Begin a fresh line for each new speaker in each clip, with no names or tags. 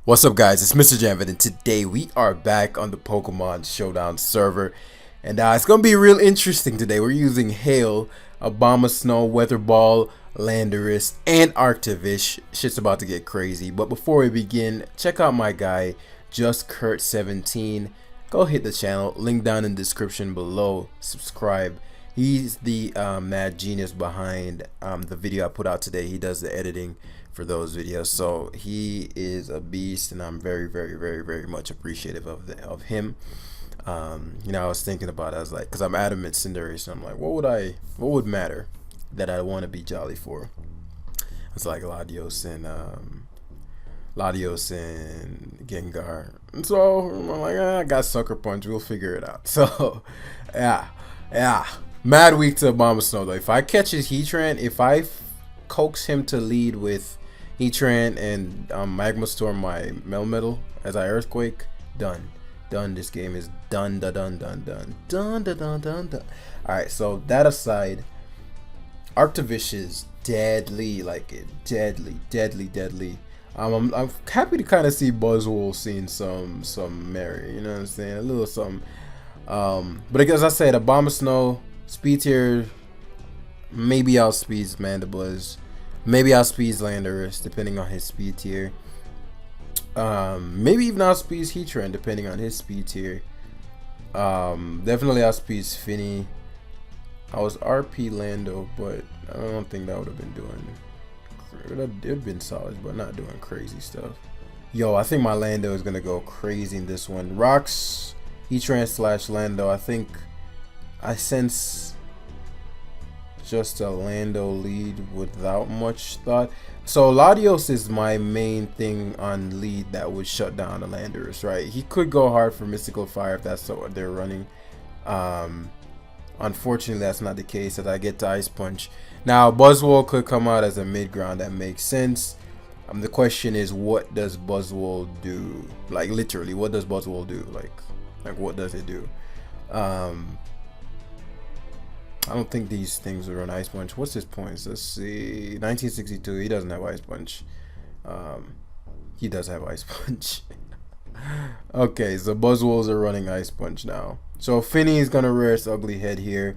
What's up, guys? It's Mrjamvad, and today we are back on the Pokemon Showdown server, and it's gonna be real interesting today. We're using Hail, Abomasnow, Weather Ball, Landorus, and Arctovish. Shit's about to get crazy, but before we begin, check out my guy JustKurt17. Go hit the channel, link down in the description below. Subscribe. He's the mad genius behind the video I put out today. He does the editing for those videos, so he is a beast, and I'm very much appreciative of him. You know, I was thinking about it. I was like, because I'm adamant Cinderace, I'm like, what would matter that I want to be Jolly for? It's like Latios and Gengar, and so I'm like, I got Sucker Punch, we'll figure it out. So yeah, mad weak to Abomasnow though. If I catch his Heatran, if I coax him to lead with Heatran and Magma Storm my Melmetal as I Earthquake, done. This game is done. Alright, so that aside, Arctovish is deadly, like deadly. I'm happy to kind of see Buzzwole seeing some merit, you know what I'm saying, a little something. But as I said, Abomasnow speed tier, maybe outspeeds Mandibuzz, maybe outspeeds Landorus depending on his speed tier. Maybe even outspeeds Heatran depending on his speed tier. Definitely outspeeds Finny. I was RP Lando, but I don't think that would have been doing. It would have been solid, but not doing crazy stuff. Yo, I think my Lando is gonna go crazy in this one. Rocks Heatran / Lando. I think I sense just a Lando lead without much thought. So Latios is my main thing on lead that would shut down the Landorus, right? He could go hard for Mystical Fire if that's what they're running. Unfortunately, that's not the case as I get to Ice Punch. Now, Buzzwole could come out as a mid-ground. That makes sense. The question is, what does Buzzwole do? Like, literally, what does Buzzwole do? Like what does it do? I don't think these things will run Ice Punch. What's his points? Let's see. 1962. He doesn't have Ice Punch. He does have Ice Punch. Okay, so Buzzwoles are running Ice Punch now. So Finny is gonna rear its ugly head here,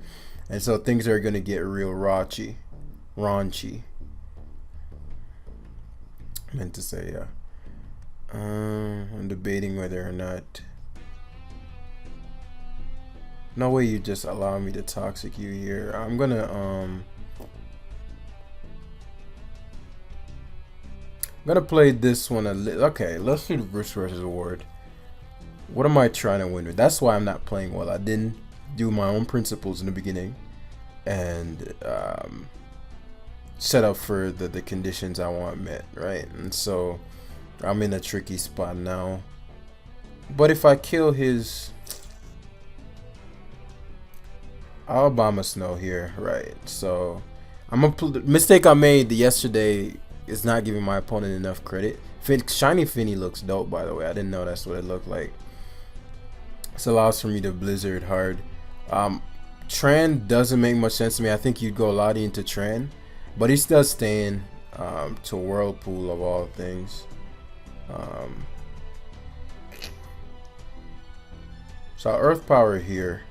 and so things are gonna get real raunchy. Meant to say, yeah. I'm debating whether or not. No way you just allow me to toxic you here. I'm gonna play this one a little. Okay, let's do the Bruce versus Award. What am I trying to win with? That's why I'm not playing well. I didn't do my own principles in the beginning and set up for the conditions I want met, right? And so I'm in a tricky spot now. But if I kill his Abomasnow here, right? So mistake I made yesterday is not giving my opponent enough credit. Shiny Finny looks dope, by the way. I didn't know that's what it looked like. This allows for me to Blizzard hard. Tran doesn't make much sense to me. I think you'd go Lottie into Tran, but he does stay in to Whirlpool of all things. So Earth Power here.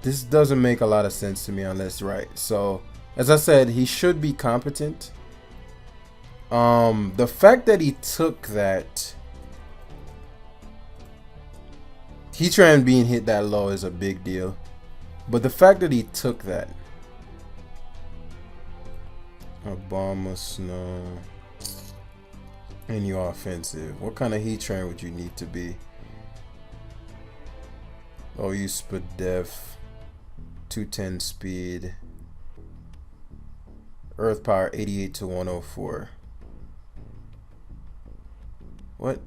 This doesn't make a lot of sense to me unless right. So as I said, he should be competent. The fact that he took that Heatran being hit that low is a big deal, but the fact that he took that Abomasnow and you offensive, what kind of Heatran would you need to be? Oh, you Spadef, 210 speed, Earth Power 88 to 104. What?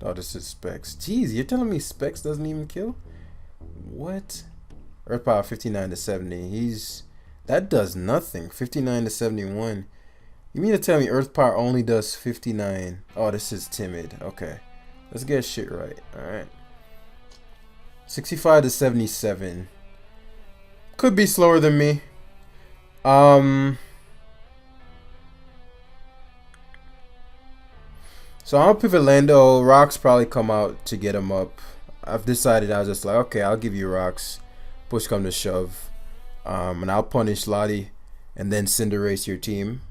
Oh, this is Specs. Jeez, you're telling me Specs doesn't even kill? What? Earth Power 59 to 70. That does nothing. 59 to 71. You mean to tell me Earth Power only does 59? Oh, this is timid. Okay. Let's get shit right. Alright. 65 to 77. Could be slower than me. So I'll pivot Lando. Rocks probably come out to get him up. I've decided I was just like, okay, I'll give you rocks. Push come to shove. And I'll punish Lottie and then Cinderace your team.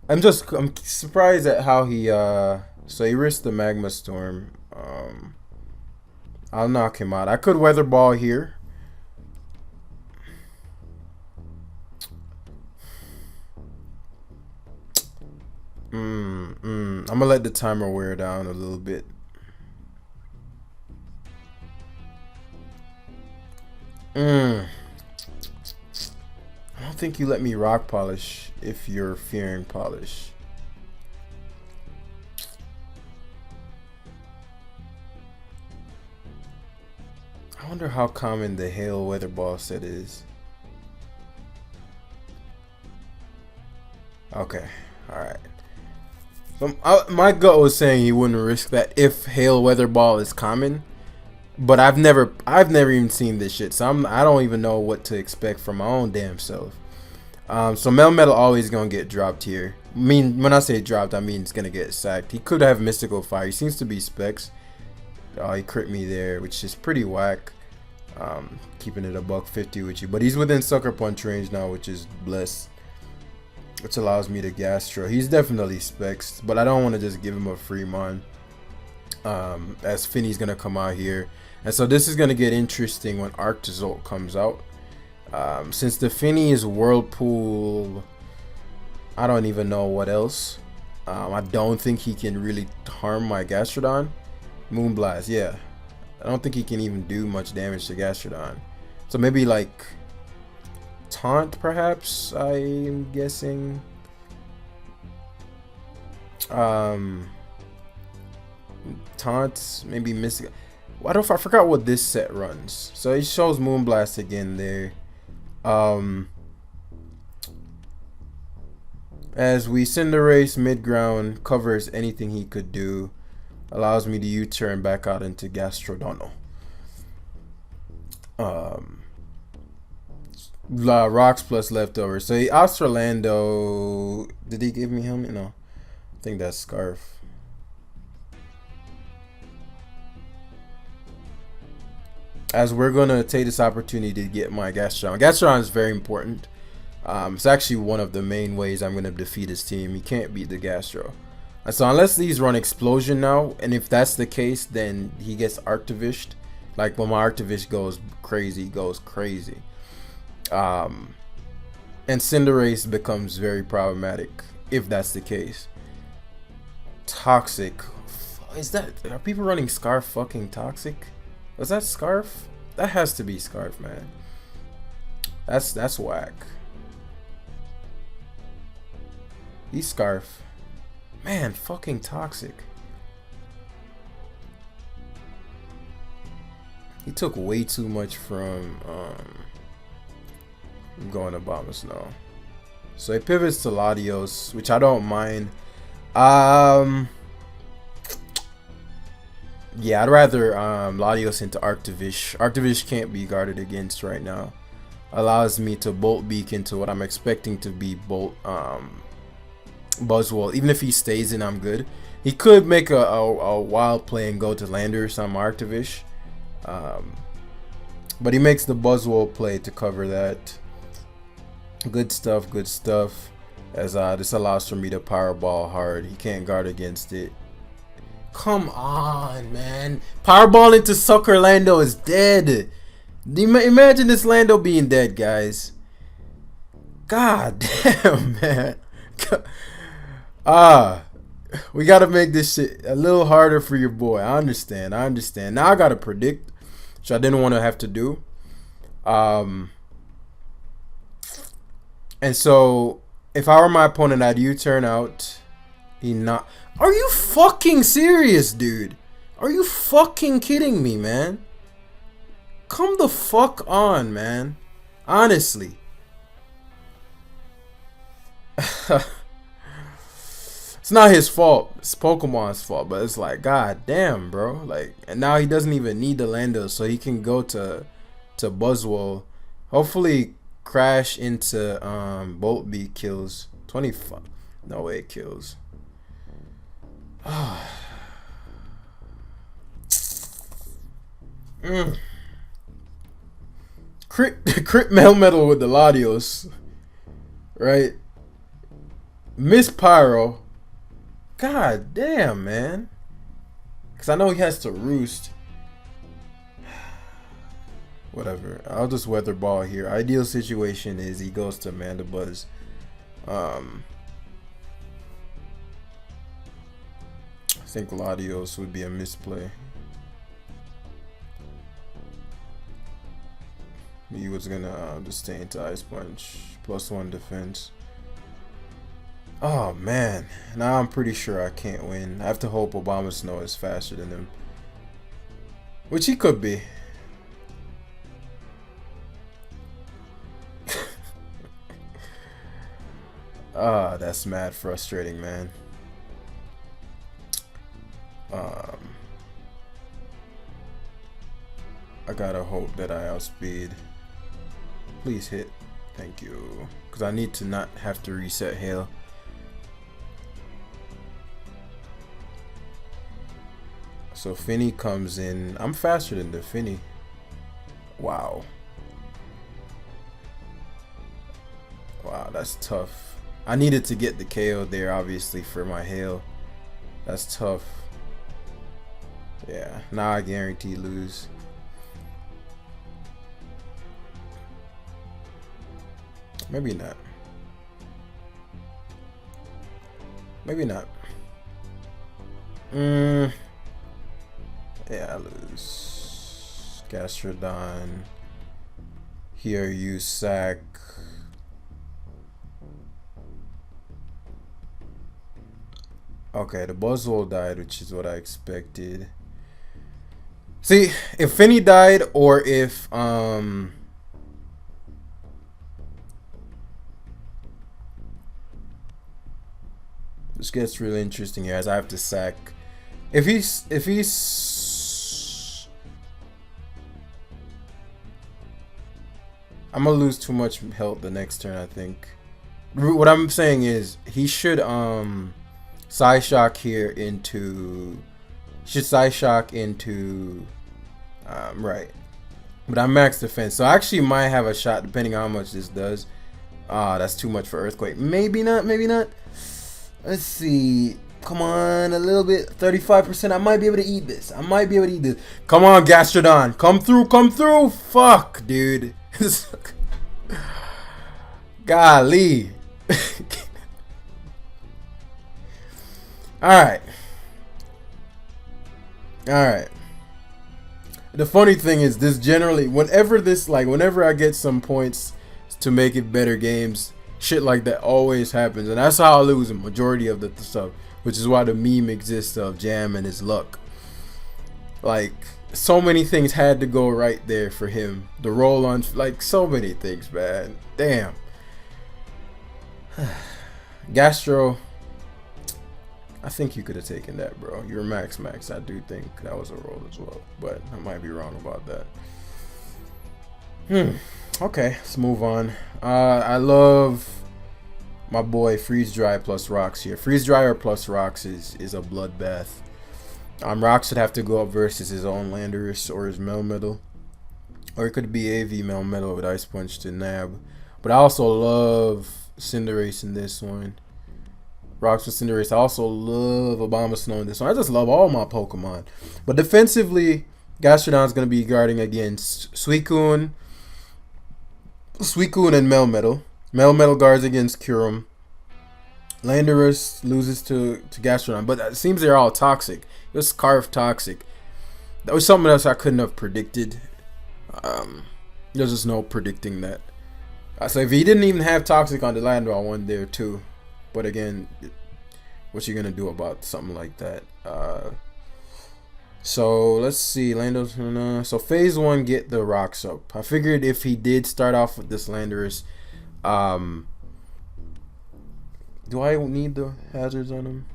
I'm surprised at how he so he risked the Magma Storm. I'll knock him out. I could Weather Ball here. I'm gonna let the timer wear down a little bit. I don't think you let me rock polish if you're fearing polish. I wonder how common the hail weather ball set is. Okay, alright. My gut was saying he wouldn't risk that if hail weather ball is common. But I've never even seen this shit, so I don't even know what to expect from my own damn self. So Melmetal always gonna get dropped here. I mean, when I say dropped, I mean it's gonna get sacked. He could have Mystical Fire. He seems to be Specs. Oh, he crit me there, which is pretty whack. Keeping it a $150 with you, but he's within Sucker Punch range now, which is blessed. Which allows me to Gastro. He's definitely Specs, but I don't want to just give him a free mon. As Finny's gonna come out here. And so this is going to get interesting when Arctozolt comes out. Since the Finny is Whirlpool, I don't even know what else. I don't think he can really harm my Gastrodon. Moonblast, yeah. I don't think he can even do much damage to Gastrodon. So maybe like Taunt, perhaps, I'm guessing. Taunt, maybe Mystic. I forgot what this set runs. So it shows Moonblast again there. As we Cinderace mid-ground, covers anything he could do. Allows me to U-turn back out into Gastrodono. Rocks plus leftover. So he opts for Lando. Did he give me him? No. I think that's Scarf. As we're going to take this opportunity to get my Gastrodon. Gastrodon is very important. It's actually one of the main ways I'm going to defeat his team. He can't beat the Gastro. So unless these run Explosion now, and if that's the case, then he gets Arctovished. Like when my Arctovish goes crazy, and Cinderace becomes very problematic if that's the case. Toxic. Are people running Scarf fucking Toxic? Was that Scarf? That has to be Scarf, man. That's whack. He's Scarf. Man, fucking Toxic. He took way too much from going to Bomber Snow. So he pivots to Latios, which I don't mind. Yeah, I'd rather Latios into Arctovish. Arctovish can't be guarded against right now. Allows me to Bolt Beak into what I'm expecting to be Bolt Buzzwole. Even if he stays in, I'm good. He could make a wild play and go to Landorus on Arctovish. But he makes the Buzzwole play to cover that. Good stuff. As this allows for me to Powerball hard. He can't guard against it. Come on, man. Powerball into Sucker Lando is dead. Imagine this Lando being dead, guys. God damn, man. We gotta make this shit a little harder for your boy. I understand. Now I gotta predict, which I didn't want to have to do. And so if I were my opponent, I'd U-turn out. Are you fucking serious, dude? Are you fucking kidding me, man? Come the fuck on, man. Honestly. It's not his fault. It's Pokemon's fault. But it's like, god damn, bro. Like, and now he doesn't even need the Lando, so he can go to Buzzwole. Hopefully crash into Bolt Beak kills. 25. No way it kills. Crit Melmetal with the Latios. Right? Miss Pyro. God damn, man. Because I know he has to roost. Whatever. I'll just weather ball here. Ideal situation is he goes to Mandibuzz. I think Latios would be a misplay. He was gonna just stay into Ice Punch. +1 defense. Oh man. Now I'm pretty sure I can't win. I have to hope Obama Snow is faster than him. Which he could be. Ah, that's mad frustrating, man. I gotta hope that I outspeed. Please hit. Thank you. Because I need to not have to reset Hail. So Finny comes in. I'm faster than the Finny. Wow. Wow, that's tough. I needed to get the KO there, obviously, for my Hail. That's tough. Yeah, now I guarantee lose. Maybe not. Maybe not. Yeah, I lose. Gastrodon. Here you sack. Okay, the Buzzwole died, which is what I expected. See, if Finny died or if this gets really interesting here as I have to sack. If he's I'm gonna lose too much health the next turn, I think. What I'm saying is he should Psyshock here into Psyshock into right. But I'm max defense, so I actually might have a shot depending on how much this does. That's too much for Earthquake. Maybe not, maybe not. Let's see. Come on, a little bit. 35%. I might be able to eat this. I might be able to eat this. Come on, Gastrodon. Come through, come through. Fuck, dude. Golly. Alright. Alright. The funny thing is this generally, whenever I get some points to make it better games, shit like that always happens. And that's how I lose a majority of the stuff. Which is why the meme exists of Jam and his luck. Like, so many things had to go right there for him. The roll on, like, so many things, man. Damn. Gastro, I think you could have taken that, bro. You're max. I do think that was a roll as well. But I might be wrong about that. Okay, let's move on. I love my boy Freeze Dry plus Rocks here. Freeze Dry or plus Rocks is a bloodbath. Rocks would have to go up versus his own Landorus or his Melmetal. Or it could be AV Melmetal with Ice Punch to nab. But I also love Cinderace in this one. Rocks with Cinderace. I also love Abomasnow in this one. I just love all my Pokemon. But defensively, Gastrodon's going to be guarding against Suicune and Melmetal. Melmetal guards against Kyurem. Landorus loses to Gastrodon. But it seems they're all toxic. It was Scarf toxic. That was something else I couldn't have predicted. There's just no predicting that. So if he didn't even have toxic on the Landor, I won there too. But again, what you gonna do about something like that? So let's see, Landorus. So phase 1, get the rocks up. I figured if he did start off with this Landorus, do I need the hazards on him?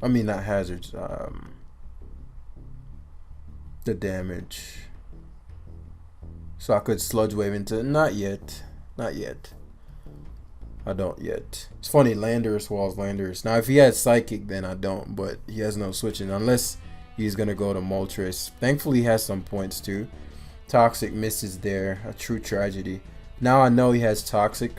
I mean, not hazards. The damage. So I could Sludge Wave into. Not yet. Not yet. I don't yet. It's funny, Landorus walls Landorus. Now, if he had Psychic, then I don't. But he has no switching. Unless he's gonna go to Moltres. Thankfully, he has some points too. Toxic misses there. A true tragedy. Now I know he has Toxic.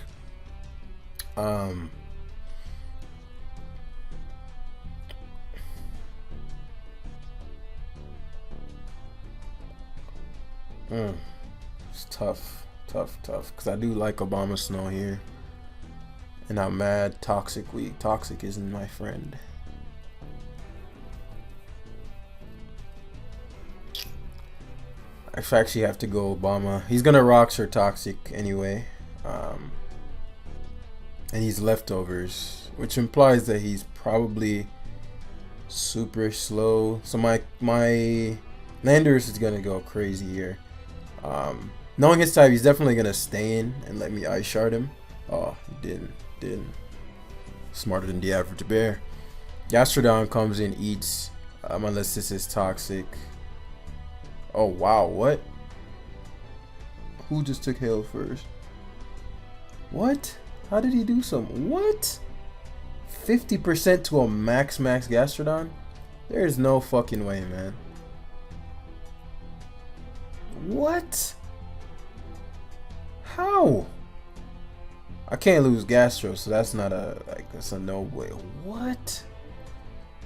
It's tough. Because I do like Obama Snow here. And I'm mad. Toxic weak. Toxic isn't my friend. I actually have to go Obama. He's gonna Roxer Toxic anyway. And he's leftovers, which implies that he's probably super slow. So my Landorus is gonna go crazy here. Knowing his type, he's definitely gonna stay in and let me Ice Shard him. Oh, he didn't. Smarter than the average bear. Gastrodon comes in, eats, unless this is Toxic. Oh wow, what? Who just took Hail first? What? How did he do something? What? 50% to a max Gastrodon? There's no fucking way, man. What? How? I can't lose Gastro, so that's not a, like, that's a no way. What?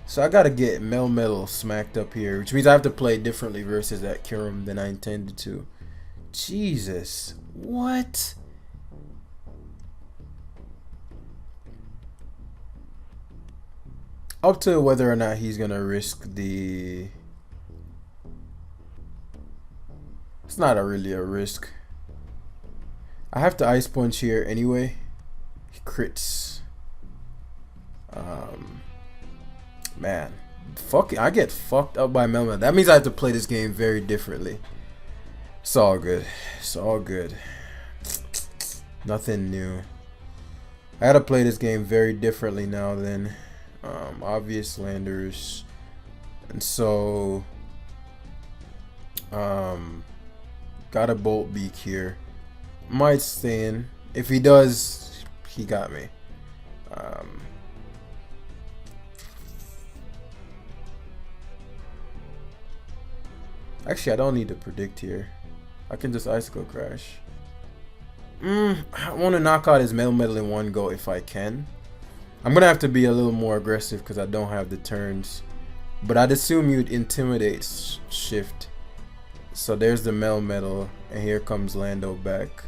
So I gotta get Melmetal smacked up here, which means I have to play differently versus that Kyurem than I intended to. Jesus. What? Up to whether or not he's gonna risk the... It's not really a risk. I have to Ice Punch here anyway. He crits. Man. Fuck it. I get fucked up by Melmetal. That means I have to play this game very differently. It's all good. It's all good. Nothing new. I gotta play this game very differently now than obvious landers. And so got a Bolt Beak here. Might stay in. If he does, he got me. Actually, I don't need to predict here. I can just Icicle Crash. I want to knock out his Melmetal in one go if I can. I'm going to have to be a little more aggressive because I don't have the turns. But I'd assume you'd Intimidate Shift. So there's the Melmetal, and here comes Lando back.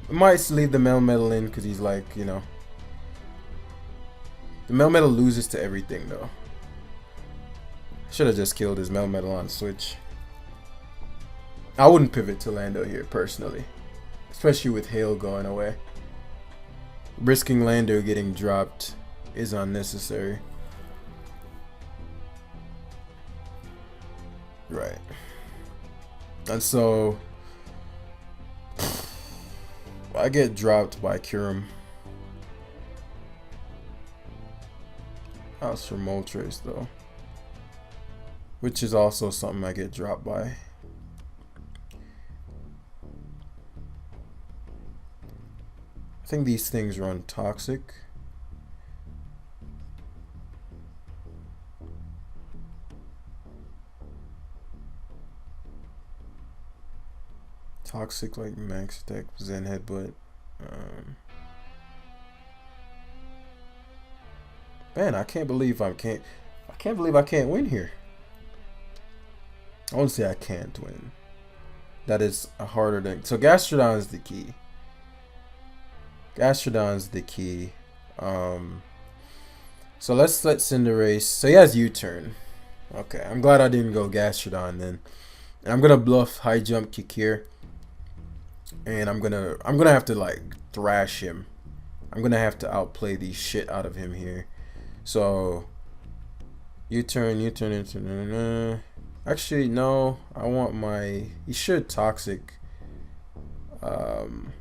I might leave the Melmetal in because he's like, you know. The Melmetal loses to everything though. Should have just killed his Melmetal on switch. I wouldn't pivot to Lando here personally, especially with Hail going away. Risking Lando getting dropped is unnecessary. Right. And so I get dropped by Kyurem. That's for Moltres though, which is also something I get dropped by. I think these things run Toxic. Toxic like max attack, Zen Headbutt. Man, I can't believe I can't win here. I won't say I can't win. That is a harder thing. So Gastrodon is the key. Gastrodon's the key. So let's let Cinderace. So he has U-turn. Okay, I'm glad I didn't go Gastrodon then. And I'm gonna bluff high jump kick here. And I'm gonna have to like thrash him. I'm gonna have to outplay the shit out of him here. So U-turn. Actually no, I want my. He should Toxic. I'm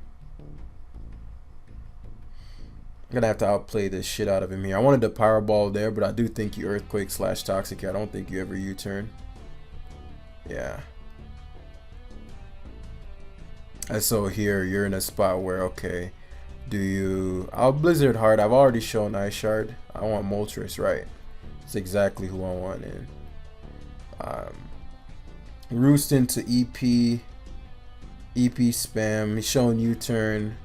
gonna have to outplay the shit out of him here. I wanted the Power Ball there, but I do think you Earthquake / Toxic here. I don't think you ever U-turn. Yeah. And so here you're in a spot where, okay, do you... I'll Blizzard Heart. I've already shown Ice Shard. I want Moltres, right? It's exactly who I want in. Roost into EP. EP spam. He's showing U-turn.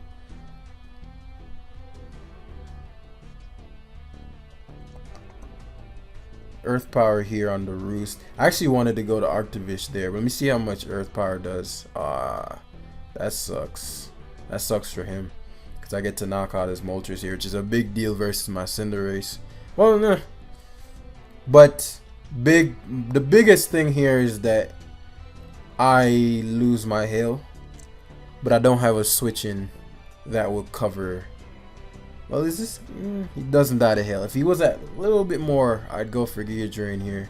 Earth power here on the Roost. I actually wanted to go to Arctozolt there. But let me see how much Earth power does. That sucks. That sucks for him. Because I get to knock out his Moltres here, which is a big deal versus my Cinderace. Well, no. But the biggest thing here is that I lose my Hail. But I don't have a switch in that will cover. Well, is this? He doesn't die to Hail. If he was at a little bit more, I'd go for Giga Drain here.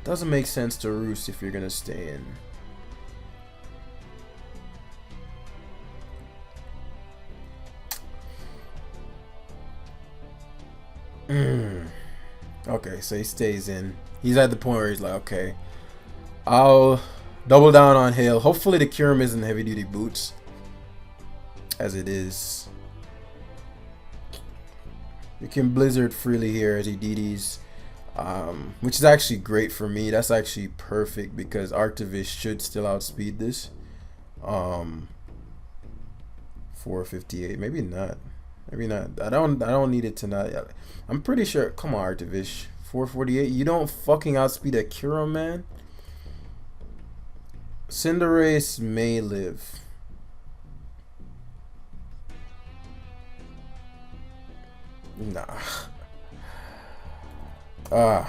Doesn't make sense to Roost if you're gonna stay in. Okay, so he stays in. He's at the point where he's like, okay, I'll double down on Hail. Hopefully the Kyurem isn't heavy duty boots. As it is. You can Blizzard freely here as he DDs. Which is actually great for me. That's actually perfect because Arctozolt should still outspeed this. 458. Maybe not. Maybe not. I don't need it to not. I'm pretty sure. Come on, Arctozolt. 448. You don't fucking outspeed a Kyurem, man. Cinderace may live. Nah. Wow,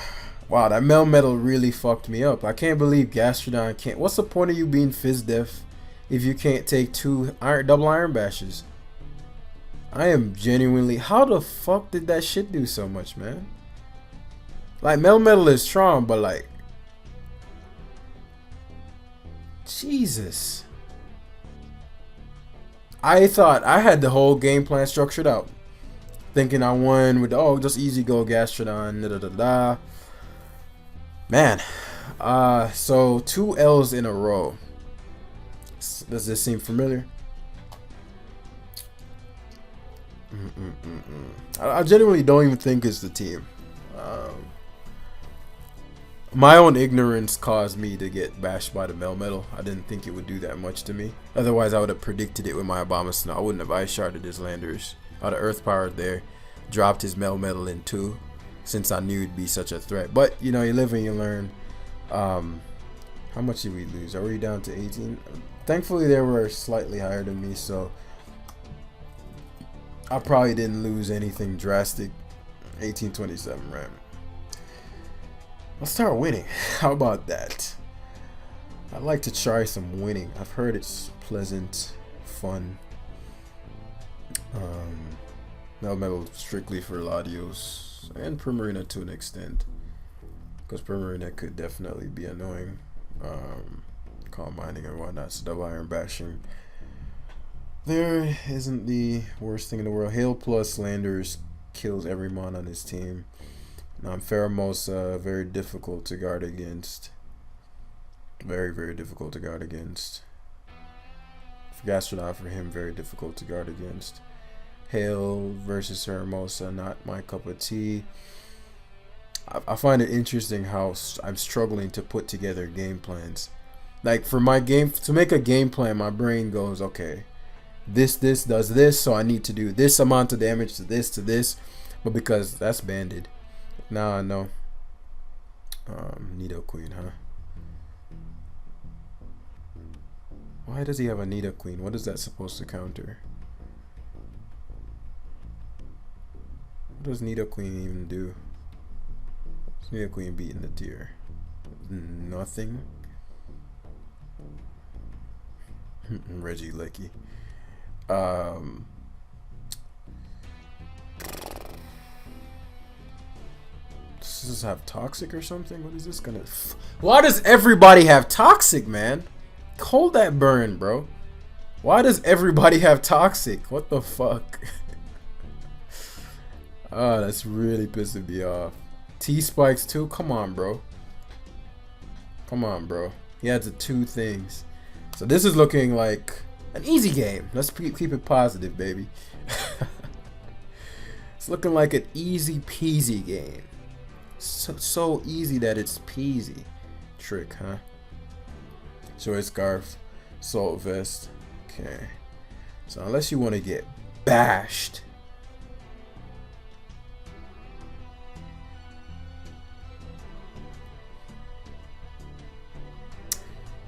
that Melmetal really fucked me up. I can't believe Gastrodon can't. What's the point of you being Fizz Def if you can't take two double Iron Bashes? I am genuinely. How the fuck did that shit do so much, man? Like, Melmetal is strong, but like, Jesus. I thought I had the whole game plan structured out. Thinking I won with, oh, just easy go Gastrodon, da da da da. Man, so 2 L's in a row. Does this seem familiar? I genuinely don't even think it's the team. My own ignorance caused me to get bashed by the Melmetal. I didn't think it would do that much to me. Otherwise, I would have predicted it with my Abomasnow. I wouldn't have Ice Sharded his Landers. I'd have Earth Powered there. Dropped his Melmetal in 2. Since I knew it'd be such a threat. But, you know, you live and you learn. How much did we lose? Are we down to 18? Thankfully, they were slightly higher than me. So, I probably didn't lose anything drastic. 1827, right? Let's start winning. How about that? I'd like to try some winning. I've heard it's pleasant, fun. Melmetal strictly for Latios and Primarina to an extent, because Primarina could definitely be annoying. Calm Minding and whatnot. So double Iron Bashing there isn't the worst thing in the world. Hail plus Landers kills every mon on his team. Pheromosa, very difficult to guard against. Very, very difficult to guard against. Gastrodon for him, very difficult to guard against. Hail versus Pheromosa, not my cup of tea. I find it interesting how I'm struggling to put together game plans. Like, for my game, to make a game plan, my brain goes, okay, this does this, so I need to do this amount of damage to this. But because that's banded. Now I know. Nidoqueen, huh? Why does he have a Nidoqueen? What is that supposed to counter? What does Nidoqueen even do? What's Nidoqueen beating the tier? Nothing. Reggie Lecky. Does this have Toxic or something? What is this gonna? Why does everybody have Toxic, man? Hold that burn, bro. Why does everybody have Toxic? What the fuck? Oh, that's really pissing me off. T-Spikes too? Come on, bro. Come on, bro. He had the 2 things. So this is looking like an easy game. Let's keep it positive, baby. It's looking like an easy peasy game. So easy that it's peasy. Trick, huh? Short scarf, salt vest. Okay. So unless you want to get bashed.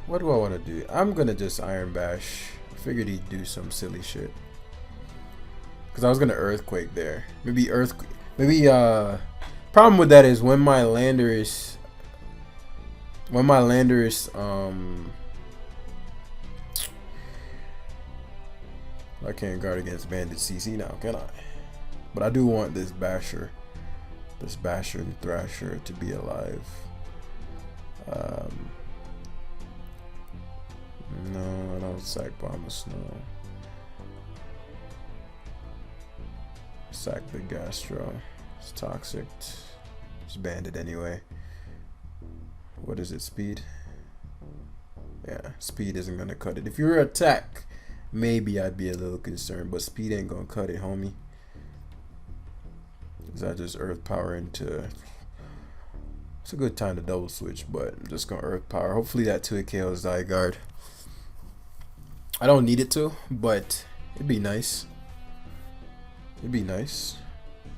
What do I want to do? I'm gonna just Iron Bash. I figured he'd do some silly shit. Cause I was gonna Earthquake there. Maybe Earthquake. Maybe problem with that is when my lander is I can't guard against Bandit CC now, can I? But I do want this Basher and Thrasher to be alive. No, I don't sack Bomber Snow. Sack the Gastro. It's toxic. It's Bandit anyway. What is it? Speed? Yeah, speed isn't gonna cut it. If you were attack, maybe I'd be a little concerned, but speed ain't gonna cut it, homie. Cause I just Earth Power into. It's a good time to double switch, but I'm just gonna Earth Power. Hopefully that 2 KOs Zygarde. I don't need it to, but it'd be nice. It'd be nice.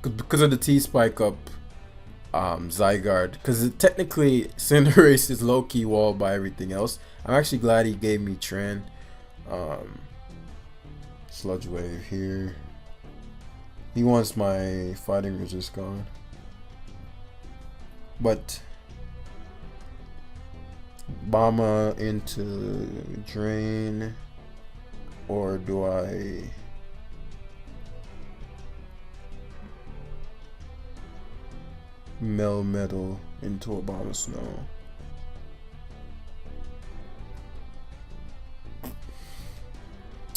Because of the T-Spike up Zygarde. Because technically Cinderace is low-key walled by everything else. I'm actually glad he gave me Tran. Sludge Wave here. He wants my Fighting Resist gone. But Bama into Drain. Or do I Melmetal into a Bomber Snow?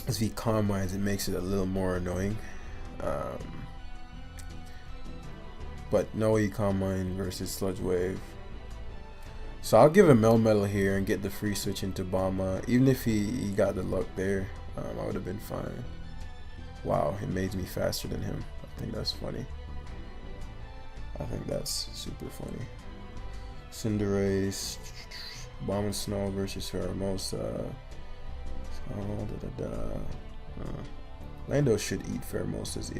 As he Calm Minds, it makes it a little more annoying. But no Calm Mind versus Sludge Wave. So I'll give him Melmetal here and get the free switch into Bama. Even if he got the luck there, I would have been fine. Wow, it made me faster than him. I think that's funny. I think that's super funny. Cinderace, Bomb and Snow versus Pheromosa. Lando should eat Pheromosa's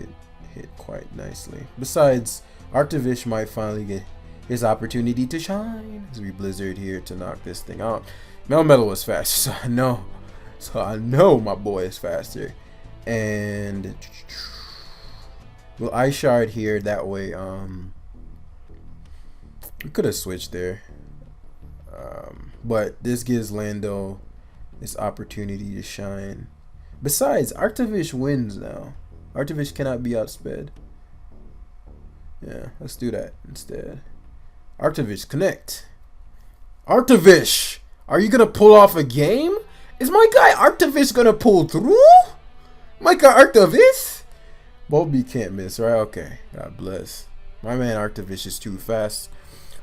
hit quite nicely. Besides, Arctovish might finally get his opportunity to shine as we Blizzard here to knock this thing out. Melmetal was faster, so I know my boy is faster. And we'll Ice Shard here, that way we could have switched there. But this gives Lando this opportunity to shine. Besides, Arctovish wins now. Arctovish cannot be outsped. Yeah, let's do that instead. Arctovish, connect. Arctovish, are you gonna pull off a game? Is my guy Arctovish gonna pull through? My guy Arctovish? Bulby can't miss, right? Okay, God bless. My man Arctovish is too fast.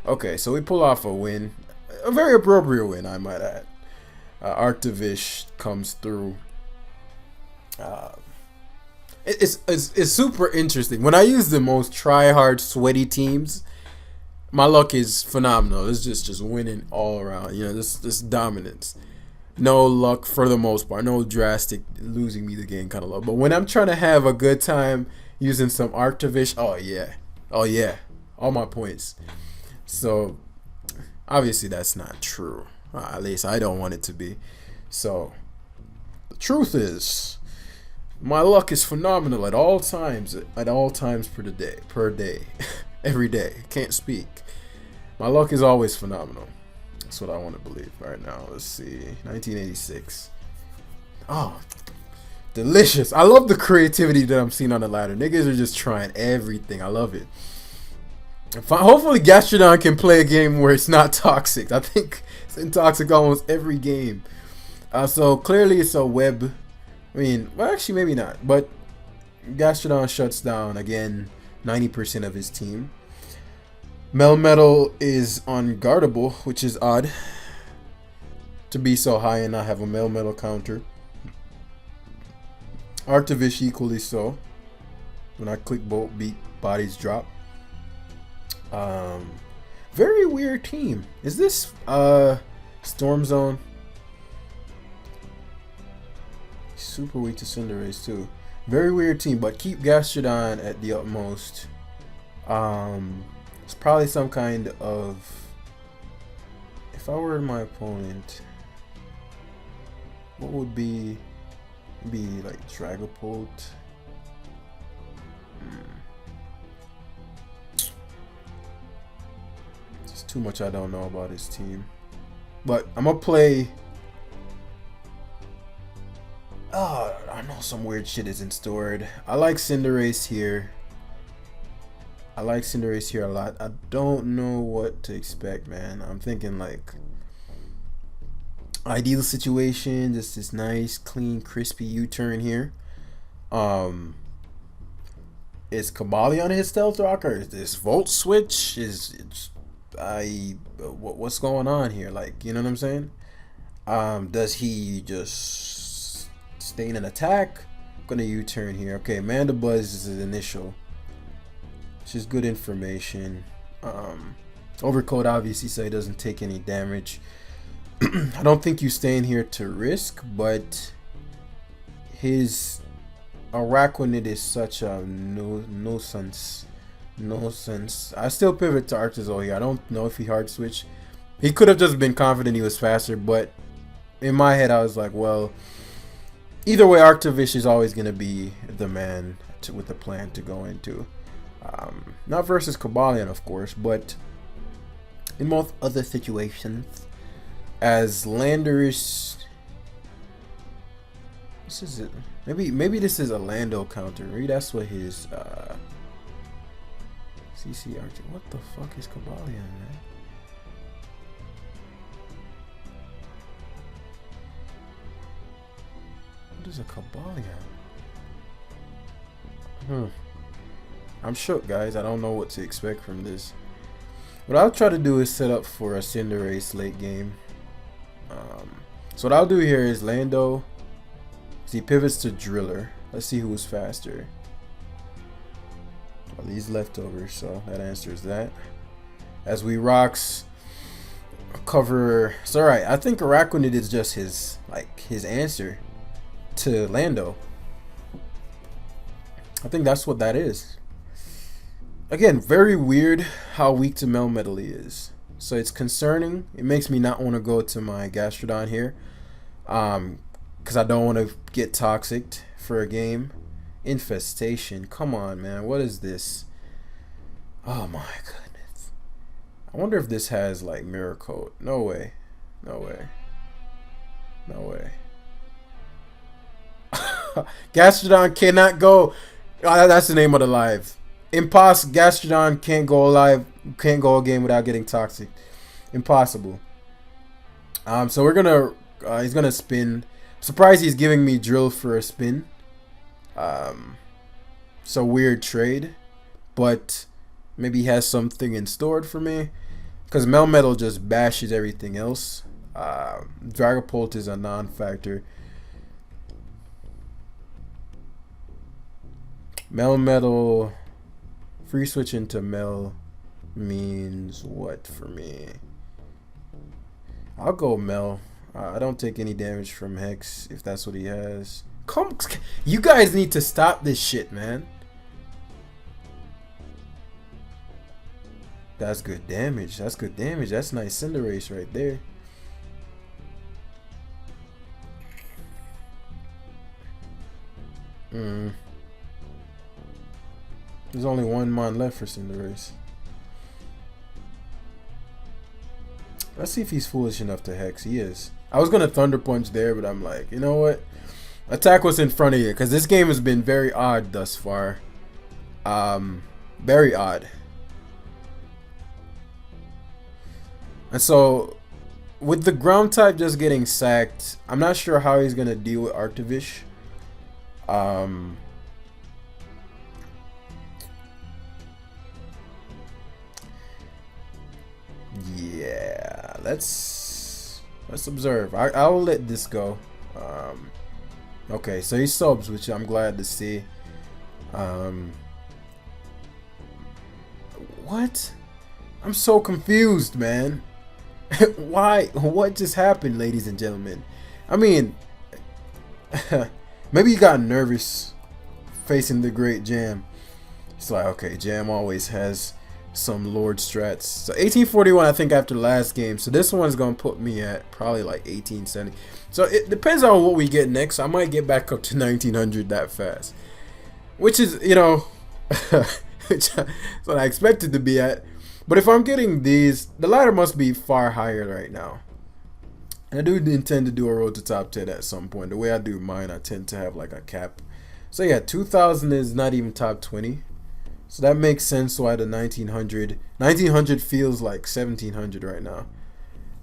Okay, so we pull off a win. A very appropriate win, I might add. Arctovish comes through. It's super interesting. When I use the most try-hard, sweaty teams, my luck is phenomenal. It's just winning all around. You know, this dominance. No luck for the most part. No drastic losing me the game kind of luck. But when I'm trying to have a good time using some Arctovish, oh yeah, all my points. So obviously that's not true. At least I don't want it to be. So the truth is, my luck is phenomenal at all times. At all times per day, every day. Can't speak. My luck is always phenomenal. That's what I want to believe right now. Let's see. 1986. Oh, delicious. I love the creativity that I'm seeing on the ladder. Niggas are just trying everything. I love it. Hopefully Gastrodon can play a game where it's not toxic. I think it's in toxic almost every game. So clearly it's a web. I mean, well, actually maybe not. But Gastrodon shuts down again 90% of his team. Melmetal is unguardable, which is odd to be so high and not have a Melmetal counter. Arctovish equally so. When I click Bolt, beat, bodies drop. Um, very weird team. Is this Storm Zone? Super weak to Cinderace too. Very weird team, but keep Gastrodon at the utmost. It's probably some kind of. If I were my opponent, what would be like Dragapult? Just too much I don't know about his team. But I'm gonna play. Oh, I know some weird shit isn't stored. I like Cinderace here. I like Cinderace here a lot. I don't know what to expect, man. I'm thinking like ideal situation, just this nice, clean, crispy U-turn here. Is Cobalion his Stealth Rock, or is this Volt Switch? What's going on here? Like, you know what I'm saying? Does he just stay in an attack? I'm gonna U-turn here. Okay, Mandibuzz is his initial. Which is good information. Overcoat obviously so he doesn't take any damage. I don't think you stay in here to risk, but his Araquanid is such a nuisance. I still pivot to Arctozolt here. I don't know if he hard switch. He could have just been confident he was faster, but in my head I was like, well, either way, Arctovish is always gonna be the man with the plan to go into. Not versus Cobalion, of course, but in most other situations. As Landorus, this is it. Maybe this is a Lando counter. Maybe that's what his CC Archer. What the fuck is Cobalion, man? What is a Cobalion? I'm shook, guys. I don't know what to expect from this. What I'll try to do is set up for a Cinderace late game. So what I'll do here is Lando. He pivots to Driller. Let's see who's faster. Well, these leftovers, so that answers that. As we rocks cover. It's alright. I think Araquanid is just his answer to Lando. I think that's what that is. Again, very weird how weak to Melmetal he is. So it's concerning. It makes me not want to go to my Gastrodon here. Because I don't want to get toxic for a game. Infestation. Come on, man. What is this? Oh my goodness. I wonder if this has like Mirror Coat. No way. No way. No way. Gastrodon cannot go. Oh, that's the name of the live. Impossible. Gastrodon can't go alive. Can't go a game without getting toxic. Impossible. So we're gonna. He's gonna spin. Surprised he's giving me drill for a spin. So weird trade, but maybe he has something in stored for me. Because Melmetal just bashes everything else. Dragapult is a non-factor. Melmetal. Free switch into Mel means what for me? I'll go Mel. I don't take any damage from Hex if that's what he has. Come, you guys need to stop this shit, man. That's good damage. That's good damage. That's nice Cinderace right there. There's only one mon left for Cinderace. Let's see if he's foolish enough to Hex. He is. I was going to Thunder Punch there, but I'm like, you know what? Attack what's in front of you. Because this game has been very odd thus far. Very odd. And so, with the ground type just getting sacked, I'm not sure how he's going to deal with Arctovish. Yeah, let's observe. I'll let this go. Okay, so he subs, which I'm glad to see. What? I'm so confused, man. Why? What just happened, ladies and gentlemen? I mean, maybe you got nervous facing the great Jam. It's like, okay, Jam always has some Lord strats. So 1841, I think, after the last game. So this one's going to put me at probably like 1870. So it depends on what we get next. I might get back up to 1900 that fast. Which is, you know, which is what I expected to be at. But if I'm getting these, the ladder must be far higher right now. And I do intend to do a road to top 10 at some point. The way I do mine, I tend to have like a cap. So yeah, 2000 is not even top 20. So that makes sense why the 1900 feels like 1700 right now.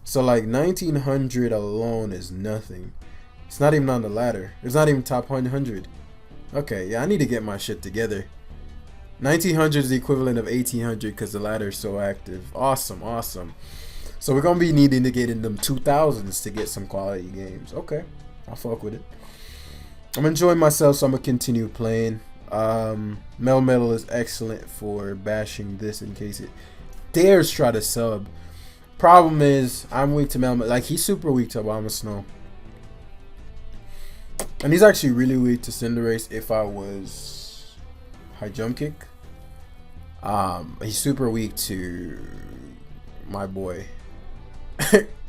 So like 1900 alone is nothing. It's not even on the ladder. It's not even top 100. Okay, yeah, I need to get my shit together. 1900 is the equivalent of 1800 because the ladder is so active. Awesome, awesome. So we're gonna be needing to get in them 2000s to get some quality games. Okay, I'll fuck with it. I'm enjoying myself, so I'm gonna continue playing. Metal is excellent for bashing this in case it dares try to sub. Problem is, I'm weak to Metal. Like, he's super weak to Obama Snow. And he's actually really weak to Cinderace if I was high jump kick. He's super weak to my boy.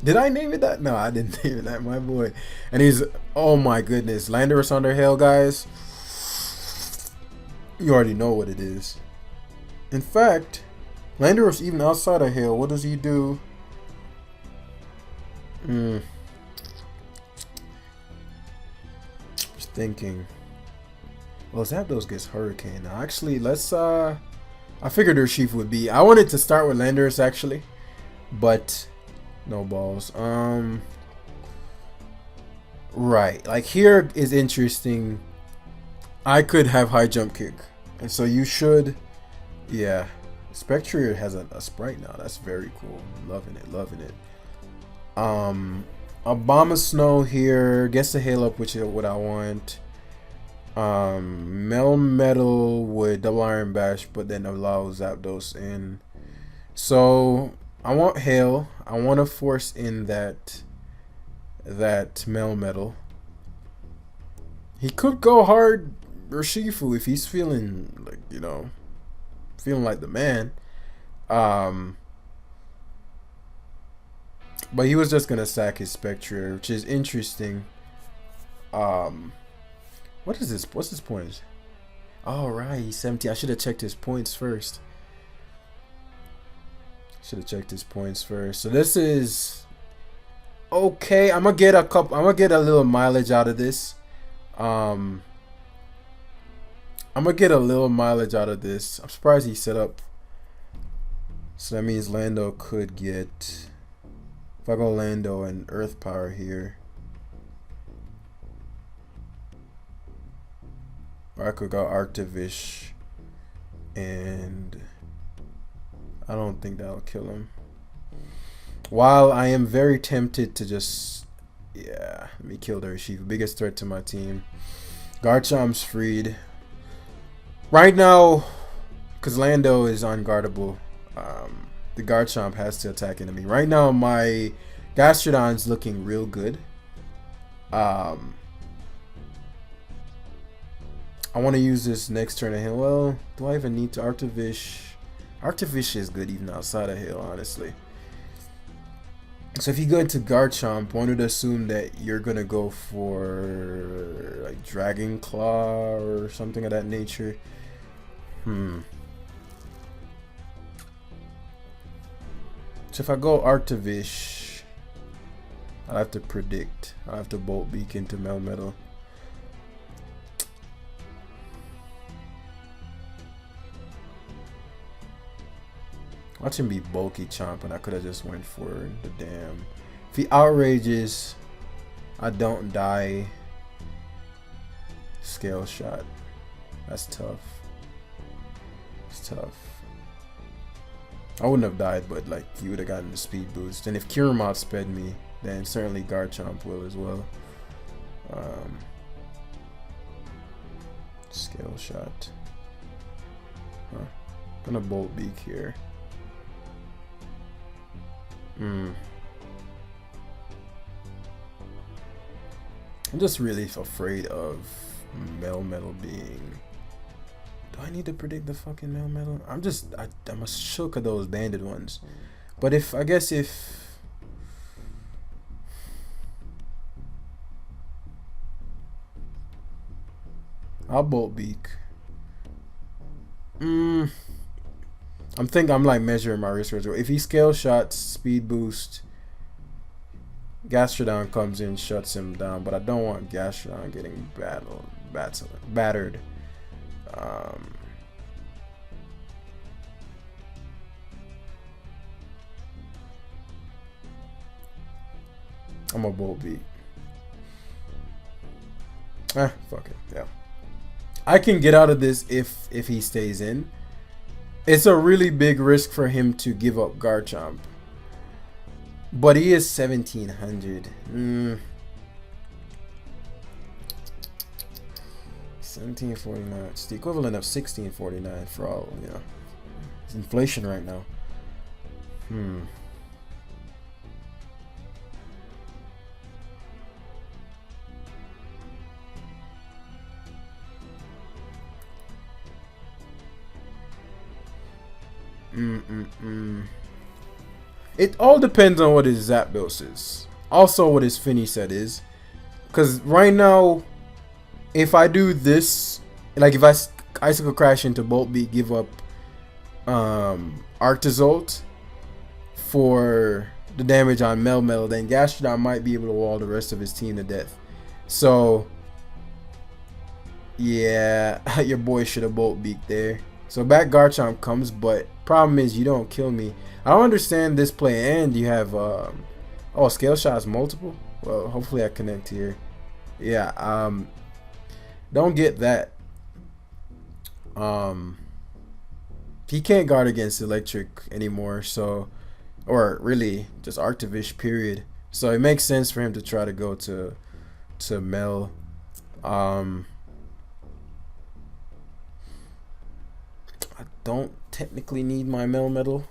Did I name it that? No, I didn't name it that, my boy. And he's, oh my goodness, Landorus under Hail, guys. You already know what it is. In fact, Landorus even outside of Hail, what does he do? Just thinking. Well, Zapdos gets Hurricane. Now, actually, let's I figured Urshifu would be. I wanted to start with Landorus actually, but no balls. Right. Like, here is interesting. I could have high jump kick. And so you should, yeah. Spectrier has a sprite now. That's very cool. Loving it, loving it. Obama Snow here gets the hail up, which is what I want. Metal with double Iron Bash, but then allows Zapdos in. So I want hail. I want to force in that Metal. He could go hard Urshifu if he's feeling like, you know, feeling like the man. But he was just gonna sack his Spectre, which is interesting. What is this? What's his points? All right, he's 17. I should have checked his points first. So this is okay. I'm gonna get a little mileage out of this. I'm surprised he set up. So that means Lando could get. If I go Lando and Earth Power here, or I could go Arctovish, and I don't think that'll kill him. While I am very tempted to just, yeah, let me kill the Urshifu. Biggest threat to my team. Garchomp's freed. Right now, because Lando is unguardable, the Garchomp has to attack enemy. Right now, my Gastrodon's looking real good. I want to use this next turn of Hail. Well, do I even need to Arctovish? Arctovish is good even outside of Hail, honestly. So if you go into Garchomp, one would assume that you're going to go for like Dragon Claw or something of that nature. So if I go Arctovish, I'll have to predict. I'll have to Bolt Beak into Melmetal. Watch him be bulky chomp, and I could have just went for the damn. If he outrages, I don't die. Scale shot. That's tough. It's tough. I wouldn't have died, but like you would have gotten the speed boost. And if Kiramot sped me, then certainly Garchomp will as well. Scale shot. Gonna Bolt Beak here. I'm just really afraid of Mrjamvad being. Do I need to predict the fucking Mrjamvad? I'm a shook of those banded ones. But I guess if I'll bolt beak. I'm like measuring my risk rate. If he scale shots, speed boost, Gastrodon comes in, shuts him down. But I don't want Gastrodon getting battered. I'm a bolt beat. Fuck it. Yeah. I can get out of this if he stays in. It's a really big risk for him to give up Garchomp. But he is 1700. 1749. It's the equivalent of 1649 for all, you know. It's inflation right now. It all depends on what his Zapdos is. Also what his Finny set is. Because right now, if I do this, like if I Icicle Crash into Bolt Beat, give up Arctozolt for the damage on Mrjamvad, then Gastrodon might be able to wall the rest of his team to death. So, yeah, your boy should have Bolt Beat there. So back Garchomp comes, but problem is you don't kill me. I don't understand this play, and you have Scale Shot's multiple. Well, hopefully I connect here. Yeah, don't get that. He can't guard against electric anymore, so, or really just Arctovish period. So it makes sense for him to try to go to Mel. I don't technically need my Mrjamvad.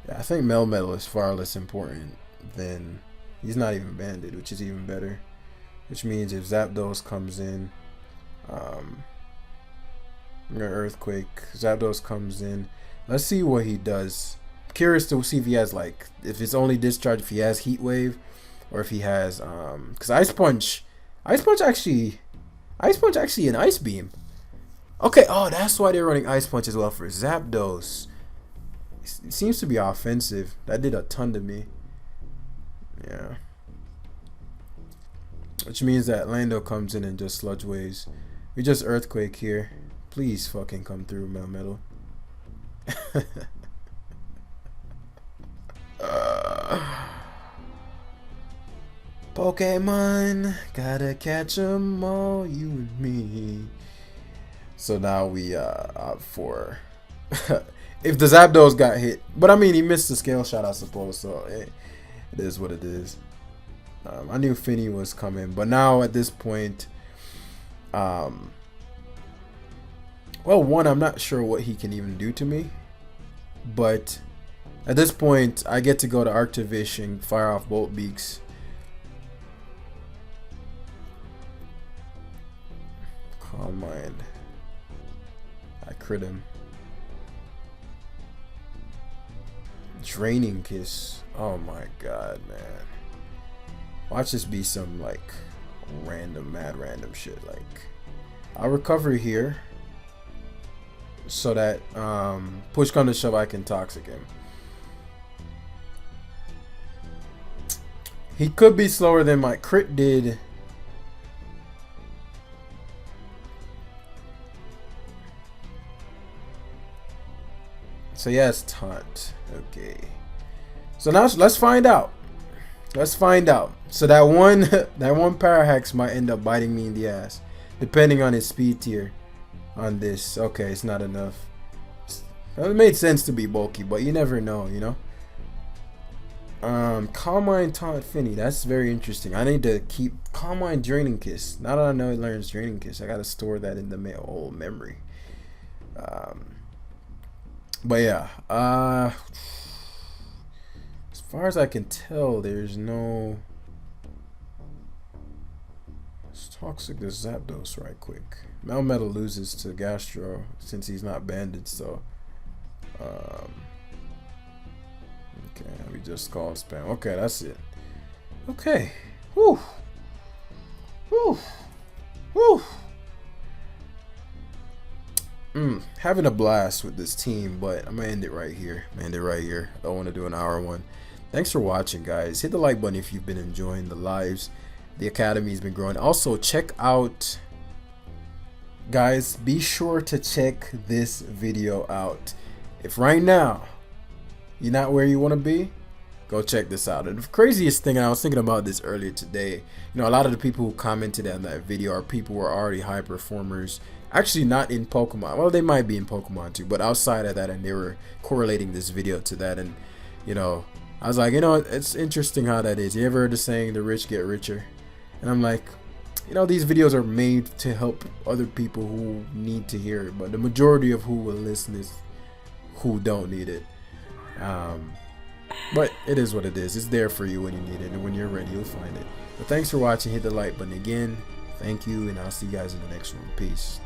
Yeah, I think Mrjamvad is far less important than, he's not even banded, which is even better. Which means if Zapdos comes in, Earthquake, Zapdos comes in. Let's see what he does. I'm curious to see if he has like, if it's only discharge, if he has Heat Wave, or if he has because Ice Punch actually an Ice Beam. Okay, oh, that's why they're running Ice Punch as well for Zapdos. It seems to be offensive. That did a ton to me. Yeah. Which means that Lando comes in and just Sludge Waves. We just Earthquake here. Please fucking come through, Mrjamvad. Pokemon, gotta catch 'em all, you and me. So now we out for if the Zapdos got hit, but I mean he missed the Scale Shot, I suppose. So it is what it is. I knew Finny was coming, but now at this point, well, one, I'm not sure what he can even do to me, but at this point, I get to go to Arctovish and fire off Bolt Beaks. Calm Mind. I crit him. Draining Kiss. Oh my god, man. Watch this be some like mad random shit. Like I'll recover here so that push come to shove I can Toxic him. He could be slower than my crit did. So yes, taunt. Okay. So now let's find out. Let's find out. So that one Parahax might end up biting me in the ass, depending on his speed tier. On this, okay, it's not enough. It made sense to be bulky, but you never know, you know. Calm Mind taunt Finny. That's very interesting. I need to keep Calm Mind Draining Kiss. Now that I know it learns Draining Kiss, I gotta store that in the old memory. But yeah, as far as I can tell, there's no. It's toxic to Zapdos right quick. Melmetal loses to Gastro since he's not banded, so okay, we just called spam. Okay, that's it. Okay. Whew. Whew. Whew. Having a blast with this team, but I'm gonna end it right here. I don't want to do an hour one. Thanks for watching, guys. Hit the like button if you've been enjoying the lives. The academy's been growing. Also, check out, guys, be sure to check this video out. If right now you're not where you want to be, go check this out. And the craziest thing, and I was thinking about this earlier today, you know, a lot of the people who commented on that video are people who are already high performers, actually not in Pokemon. Well, they might be in Pokemon too, but outside of that, and they were correlating this video to that. And you know, I was like, you know, it's interesting how that is. You ever heard the saying, the rich get richer? And I'm like, you know, these videos are made to help other people who need to hear it, but the majority of who will listen is who don't need it. But it is what it is. It's there for you when you need it, and when you're ready, you'll find it. But thanks for watching. Hit the like button again. Thank you, and I'll see you guys in the next one. Peace.